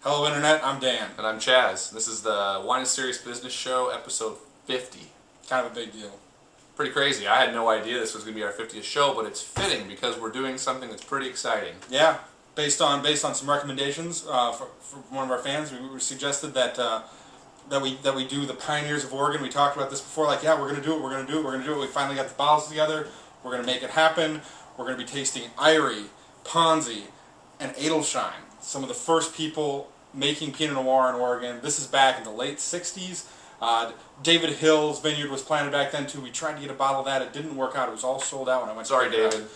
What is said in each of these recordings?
Hello Internet, I'm Dan. And I'm Chaz. This is the Wine and Serious Business Show, episode 50. Kind of a big deal. Pretty crazy. I had no idea this was going to be our 50th show, but it's fitting because we're doing something that's pretty exciting. Yeah, based on some recommendations from one of our fans, we suggested that that we do the Pioneers of Oregon. We talked about this before, like, yeah, we're going to do it, we're going to do it, we're going to do it. We finally got the bottles together. We're going to make it happen. We're going to be tasting Irie, Ponzi, and Edelstein. Some of the first people making Pinot Noir in Oregon. This is back in the late 60s. David Hills vineyard was planted back then too. We tried to get a bottle of that. It didn't work out. It was all sold out when I went. Sorry, David.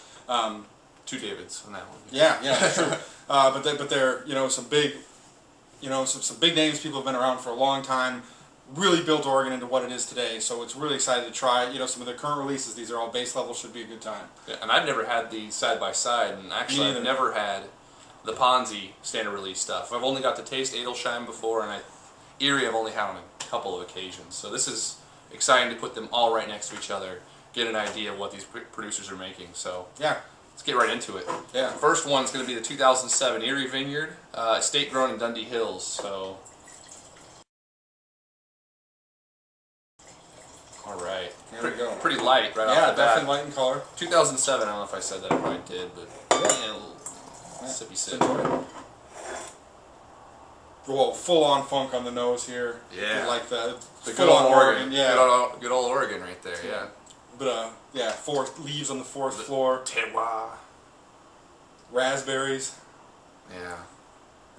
Two Davids on that one. Yeah, that's true. But they're some big, some big names. People have been around for a long time. Really built Oregon into what it is today. So it's really excited to try. Some of their current releases. These are all base level. Should be a good time. Yeah, and I've never had the side by side, and actually I've never had the Ponzi standard release stuff. I've only got to taste Edelstein before, and Erie I've only had on a couple of occasions. So this is exciting to put them all right next to each other, get an idea of what these producers are making. So yeah, let's get right into it. Yeah. The first one's going to be the 2007 Erie Vineyard, estate grown in Dundee Hills. So, all right, there we go. Pretty light right off the bat. Yeah, definitely light in color. 2007. I don't know if I said that. I probably did, but yeah, a little sippy sip. Well, full-on funk on the nose here. Yeah, like the full-on Oregon. Yeah, good old Oregon right there. Yeah. But yeah, leaves on the forest floor. Terroir. Raspberries. Yeah.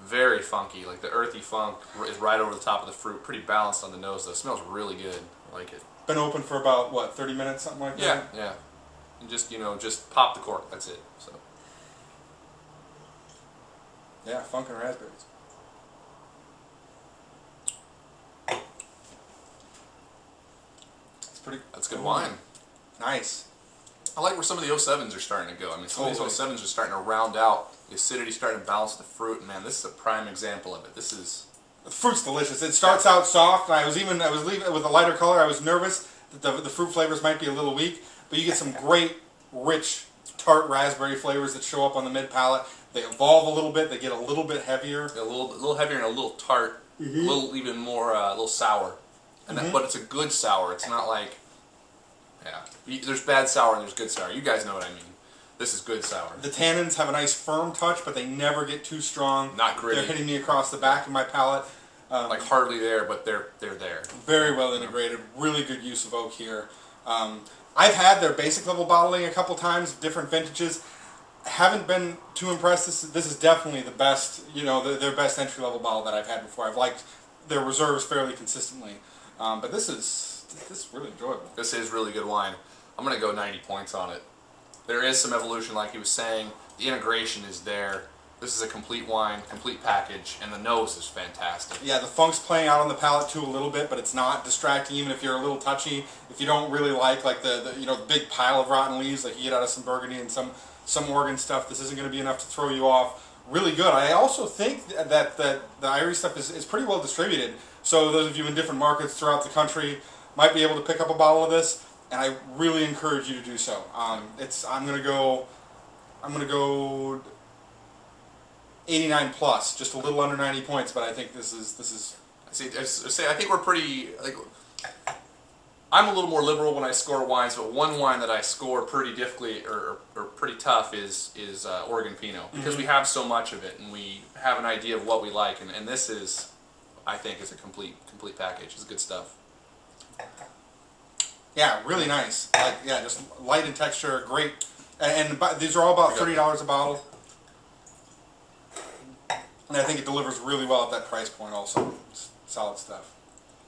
Very funky. Like the earthy funk is right over the top of the fruit. Pretty balanced on the nose though. It smells really good. I like it. Been open for about what, 30 minutes, something like that. Yeah. And just pop the cork. That's it. So. Yeah, funk and raspberries. That's good wine. Nice. I like where some of the 07s are starting to go. I mean, some of these 07s are starting to round out. The acidity starting to balance the fruit. And man, this is a prime example of it. This is... The fruit's delicious. It starts out soft. And I was leaving it with a lighter color. I was nervous that the fruit flavors might be a little weak. But you get some great, rich, tart raspberry flavors that show up on the mid-palate. They evolve a little bit. They get a little bit heavier. A little heavier and a little tart. A little even more, a little sour. And but it's a good sour. It's not like, there's bad sour and there's good sour. You guys know what I mean. This is good sour. The tannins have a nice firm touch, but they never get too strong. Not gritty. They're hitting me across the back of my palate. Like hardly there, but they're there. Very well integrated. Really good use of oak here. I've had their basic level bottling a couple times, different vintages. Haven't been too impressed. This is definitely the best, their best entry level bottle that I've had before. I've liked their reserves fairly consistently. But this is really enjoyable. This is really good wine. I'm going to go 90 points on it. There is some evolution, like he was saying. The integration is there. This is a complete wine, complete package, and the nose is fantastic. Yeah, the funk's playing out on the palate too a little bit, but it's not distracting. Even if you're a little touchy, if you don't really like the big pile of rotten leaves like you get out of some Burgundy and some Oregon stuff, this isn't going to be enough to throw you off. Really good. I also think that the Irie stuff is pretty well distributed. So those of you in different markets throughout the country might be able to pick up a bottle of this, and I really encourage you to do so. I'm gonna go 89 plus, just a little under 90 points, but I think this is. I think we're pretty. I'm a little more liberal when I score wines, but one wine that I score pretty difficultly or pretty tough is Oregon Pinot, because we have so much of it and we have an idea of what we like, and this is, I think, is a complete package. It's good stuff. Yeah, really nice. Just light in texture, great, and these are all about $30 a bottle, and I think it delivers really well at that price point. Also, it's solid stuff.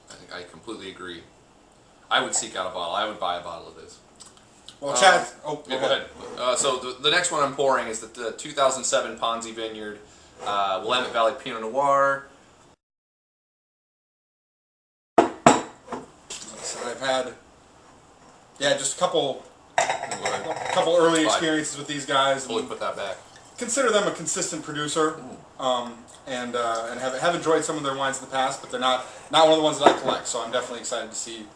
I think I completely agree. I would seek out a bottle. I would buy a bottle of this. Well, Chad. Go ahead. So the next one I'm pouring is the 2007 Ponzi Vineyard Willamette Valley Pinot Noir. So I've had, just a couple early experiences with these guys. Fully put that back. Consider them a consistent producer, and have enjoyed some of their wines in the past, but they're not one of the ones that I collect. So I'm definitely excited to see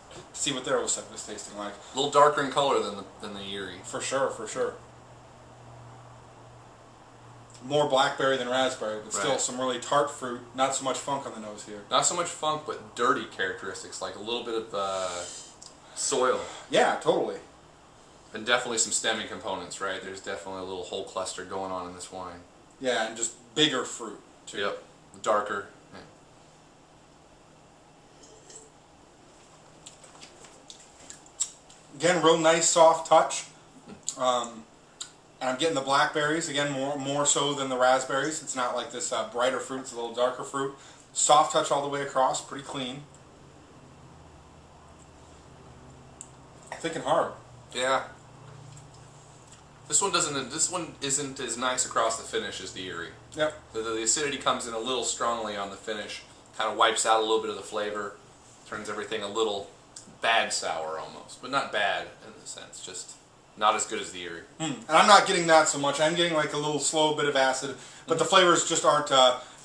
what their 07 is tasting like. A little darker in color than the Erie. For sure. more blackberry than raspberry, but still Right. some really tart fruit. Not so much funk on the nose here. Not so much funk, but dirty characteristics, like a little bit of soil. Yeah, totally. And definitely some stemming components, right? There's definitely a little whole cluster going on in this wine. Yeah, and just bigger fruit too. Yep. Darker. Yeah. Again, real nice soft touch. And I'm getting the blackberries, again, more so than the raspberries. It's not like this brighter fruit, it's a little darker fruit. Soft touch all the way across, pretty clean. Thick and hard. Yeah. This one doesn't. This one isn't as nice across the finish as the Erie. Yep. The acidity comes in a little strongly on the finish. Kind of wipes out a little bit of the flavor. Turns everything a little bad sour almost, but not bad in the sense. Just not as good as the Erie. And I'm not getting that so much. I'm getting like a little slow bit of acid, but the flavors just aren't.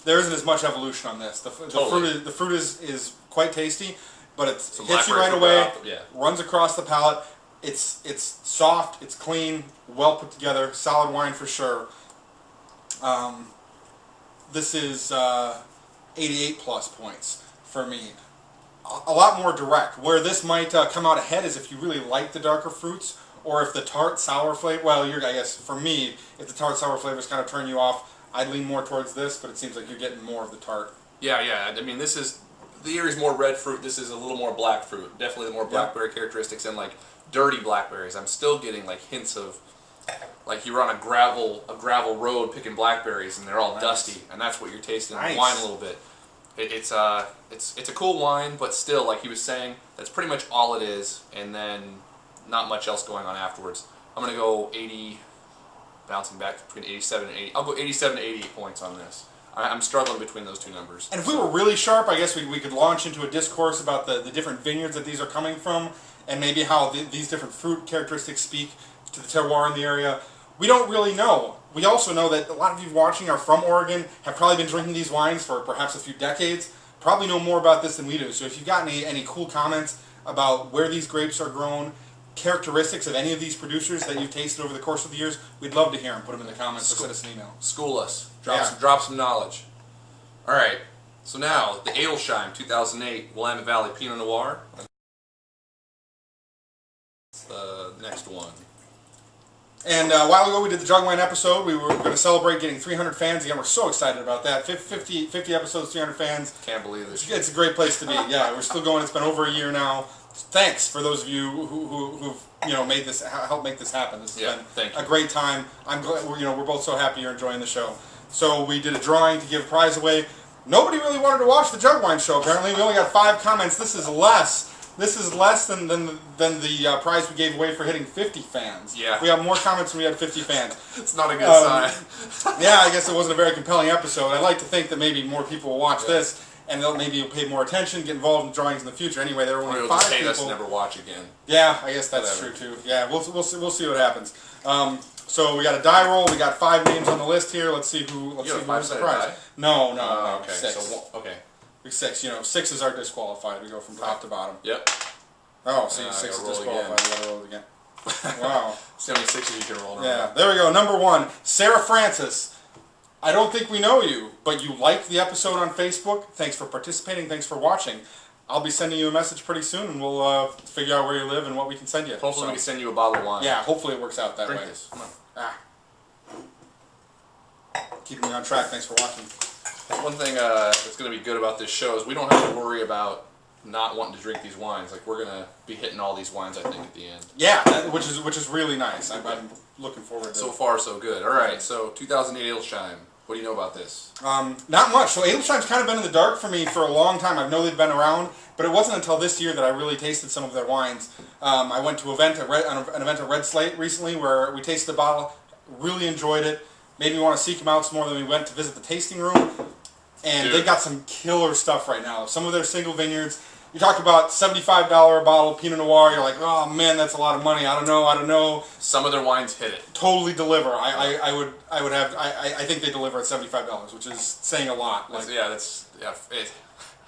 There isn't as much evolution on this. Totally. The fruit is quite tasty, but it Some hits you blackberry right fruit away. yeah. Runs across the palate. It's soft. It's clean. Well put together. Solid wine for sure. This is 88 plus points for me. A lot more direct. Where this might come out ahead is if you really like the darker fruits, or if the tart sour flavor. Well, I guess for me, if the tart sour flavors kind of turn you off, I'd lean more towards this. But it seems like you're getting more of the tart. Yeah, yeah. I mean, this is the Erie's more red fruit. This is a little more black fruit. Definitely the more blackberry characteristics and like dirty blackberries. I'm still getting like hints of like you were on a gravel road picking blackberries and they're all dusty, and that's what you're tasting in the wine a little bit. It's a cool wine, but still, like he was saying, that's pretty much all it is, and then not much else going on afterwards. I'm gonna go 80, bouncing back between 87 and 80. I'll go 87 to 88 points on this. I'm struggling between those two numbers. And if we were really sharp, I guess we could launch into a discourse about the different vineyards that these are coming from, and maybe how these different fruit characteristics speak to the terroir in the area. We don't really know. We also know that a lot of you watching are from Oregon, have probably been drinking these wines for perhaps a few decades, probably know more about this than we do. So if you've got any cool comments about where these grapes are grown, characteristics of any of these producers that you've tasted over the course of the years, we'd love to hear them. Put them in the comments or send us an email. School us. Yeah. Drop some knowledge. All right. So now, the Adelsheim 2008 Willamette Valley Pinot Noir. That's the next one. And a while ago we did the Jug Wine episode. We were going to celebrate getting 300 fans. Again, we're so excited about that. 50 episodes, 300 fans. Can't believe this. It's a great place to be. Yeah, we're still going. It's been over a year now. Thanks for those of you who've made this, helped make this happen. This has been a great time. I'm glad we're both so happy you're enjoying the show. So we did a drawing to give a prize away. Nobody really wanted to watch the Jug Wine show. Apparently, we only got 5 comments. This is less. This is less than the prize we gave away for hitting 50 fans. Yeah. We have more comments than we had 50 fans. It's not a good sign. Yeah, I guess it wasn't a very compelling episode. I'd like to think that maybe more people will watch this, and they'll maybe pay more attention, get involved in drawings in the future. Anyway, there were only 5 people. Us never watch again. Yeah, I guess that's true too. Yeah, we'll see what happens. So we got a die roll. We got 5 names on the list here. Let's see who wins the prize. No, okay. 6. So, okay. 6. 6 is our disqualified. We go from top to bottom. Yep. Oh, so 6 is disqualified. We gotta roll it again. Wow. See how many 6s you can roll around. Yeah, there we go. Number 1, Sarah Francis. I don't think we know you, but you liked the episode on Facebook. Thanks for participating. Thanks for watching. I'll be sending you a message pretty soon, and we'll figure out where you live and what we can send you. Hopefully we can send you a bottle of wine. Yeah, hopefully it works out that way. Drink this. Come on. Keeping me on track. Thanks for watching. One thing that's going to be good about this show is we don't have to worry about not wanting to drink these wines. Like, we're going to be hitting all these wines, I think, at the end. Yeah, which is really nice. I'm looking forward to it. So far, so good. All right, so 2008 Adelsheim. What do you know about this? Not much. So Adelsheim's kind of been in the dark for me for a long time. I know they've been around, but it wasn't until this year that I really tasted some of their wines. I went to an event at Red Slate recently where we tasted the bottle, really enjoyed it. Made me want to seek them out some more. Then we went to visit the tasting room, and they got some killer stuff right now. Some of their single vineyards. You talk about $75 a bottle Pinot Noir. You're like, oh man, that's a lot of money. I don't know. Some of their wines hit it. Totally deliver. I think they deliver at $75, which is saying a lot. Like, I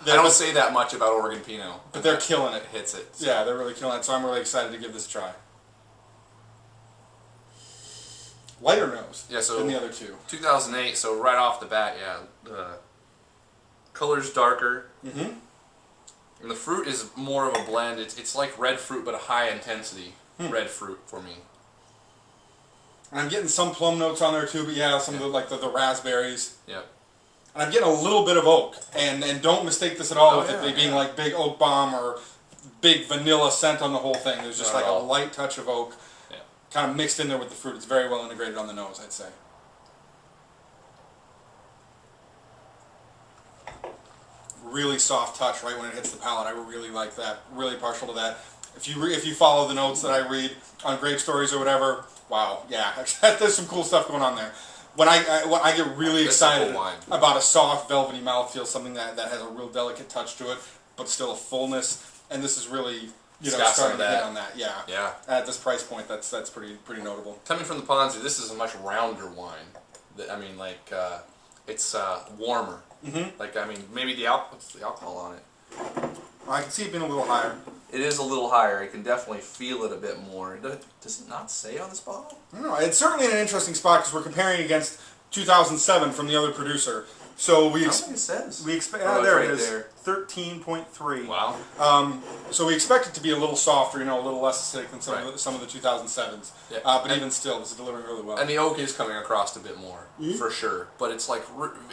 don't say that much about Oregon Pinot, but they're killing it. Hits it. So. Yeah, they're really killing it. So I'm really excited to give this a try. lighter nose so than the other two. 2008. So right off the bat, yeah, the color's darker. Mm-hmm. And the fruit is more of a blend. It's like red fruit, but a high intensity red fruit for me. And I'm getting some plum notes on there too, but yeah, some of the raspberries. Yep. And I'm getting a little bit of oak, and don't mistake this at all with it being like big oak bomb or big vanilla scent on the whole thing. There's just like a light touch of oak, kind of mixed in there with the fruit. It's very well integrated on the nose, I'd say. Really soft touch right when it hits the palate. I really like that. Really partial to that. If you follow the notes that I read on Grape Stories or whatever, wow, yeah, there's some cool stuff going on there. When I get really excited about a soft, velvety mouthfeel, something that has a real delicate touch to it, but still a fullness, and this is really starting to hit on that. Yeah. Yeah. At this price point, that's pretty notable. Coming from the Ponzi, this is a much rounder wine. I mean, like it's warmer. Mm-hmm. Like I mean, maybe what's the alcohol on it? I can see it being a little higher. It is a little higher. I can definitely feel it a bit more. Does it not say on this bottle? I don't know. It's certainly in an interesting spot because we're comparing against 2007 from the other producer. So we I don't think it says. We expect there it is, 13.3. Wow. So we expect it to be a little softer, a little less acidic than some of the 2007s. Yeah. But even still, this is delivering really well. And the oak is coming across a bit more, for sure. But it's like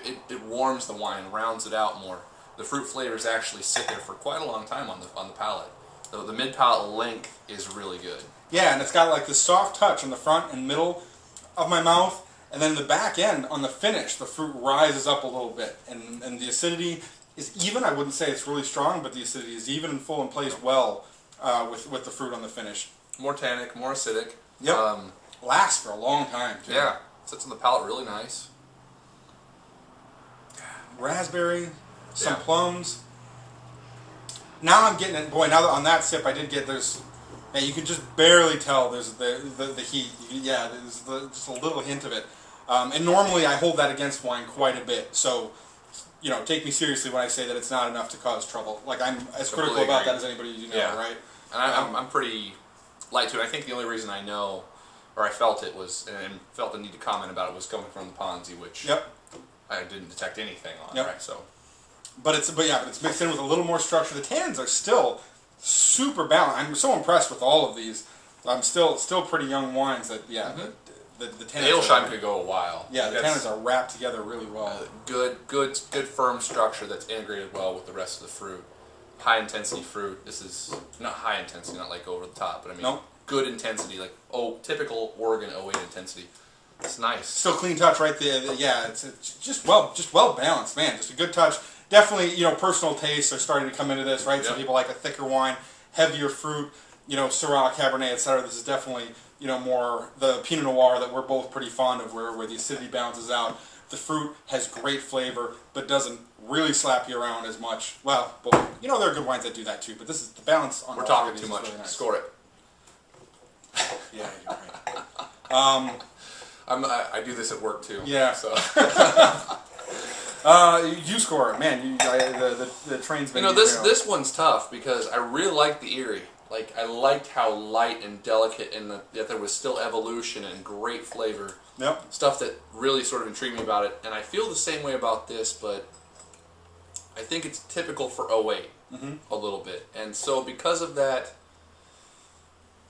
it warms the wine, rounds it out more. The fruit flavors actually sit there for quite a long time on the palate. The mid palate length is really good. Yeah, and it's got like this soft touch on the front and middle of my mouth, and then the back end on the finish, the fruit rises up a little bit, and the acidity is even. I wouldn't say it's really strong, but the acidity is even and full and plays well with the fruit on the finish. More tannic, more acidic. Yep. Lasts for a long time too. Yeah, sits on the palate really nice. Raspberry, some plums. Now I'm getting it. Boy, now that on that sip, I did get man, you can just barely tell there's the heat. Yeah, there's just a little hint of it. And normally I hold that against wine quite a bit. So, take me seriously when I say that it's not enough to cause trouble. Like I'm as critical about that as anybody you know, right? And I'm pretty light to it. I think the only reason I know, or I felt it was, and felt the need to comment about it was coming from the Ponzi, which I didn't detect anything on. Right, so. But it's mixed in with a little more structure. The tannins are still super balanced. I'm so impressed with all of these. I'm still pretty young wines that the tannins. The Edelstein could go a while. Yeah, the tannins are wrapped together really well. Good firm structure that's integrated well with the rest of the fruit. High intensity fruit. This is not high intensity, not like over the top, but I mean good intensity, like typical Oregon 08 intensity. It's nice. Still clean touch right there. Yeah, it's just well balanced, man. Just a good touch. Definitely, personal tastes are starting to come into this, right? Some people like a thicker wine, heavier fruit, Syrah, Cabernet, etc. This is definitely, more the Pinot Noir that we're both pretty fond of, where the acidity balances out. The fruit has great flavor, but doesn't really slap you around as much. Well, there are good wines that do that too, but this is the balance on. We're talking too much. Really nice. Score it. Yeah, you're right. I do this at work too. Yeah. So. You score it, man. The train's been. This one's tough because I really like the Erie. Like I liked how light and delicate, and yet there was still evolution and great flavor. Yep. Stuff that really sort of intrigued me about it, and I feel the same way about this, but I think it's typical for 08 a little bit, and so because of that,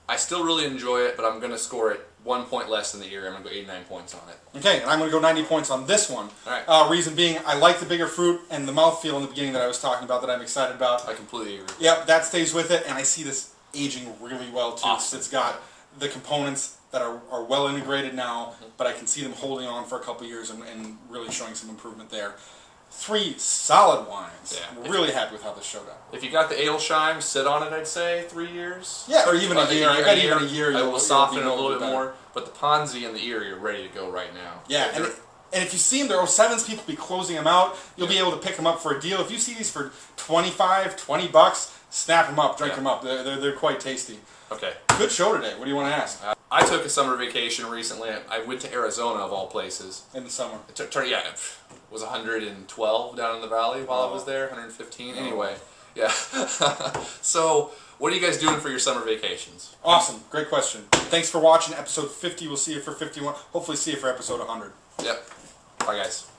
I still really enjoy it, but I'm going to score it 1 point less than the Erie. I'm going to go 89 points on it. Okay, and I'm going to go 90 points on this one. All right. Reason being, I like the bigger fruit and the mouthfeel in the beginning that I was talking about that I'm excited about. I completely agree. Yep, that stays with it, and I see this aging really well too. Awesome. It's got the components that are well integrated now, but I can see them holding on for a couple years and really showing some improvement there. 3 solid wines. Yeah. Really happy with how this showed up. If you got the Edelstein, sit on it, I'd say 3 years. Yeah, or even a year. I bet even a year. I will soften it a little bit more. But the Ponzi and the Erie are ready to go right now. Yeah, and if you see them, there are 07s, people be closing them out. You'll be able to pick them up for a deal. If you see these for $20, snap them up, drink them up. They're quite tasty. Okay. Good show today. What do you want to ask? I took a summer vacation recently. I went to Arizona, of all places. In the summer. It was 112 down in the valley while I was there, 115. Anyway, Yeah. So, what are you guys doing for your summer vacations? Awesome. Great question. Thanks for watching episode 50. We'll see you for 51. Hopefully see you for episode 100. Yep. Bye, guys.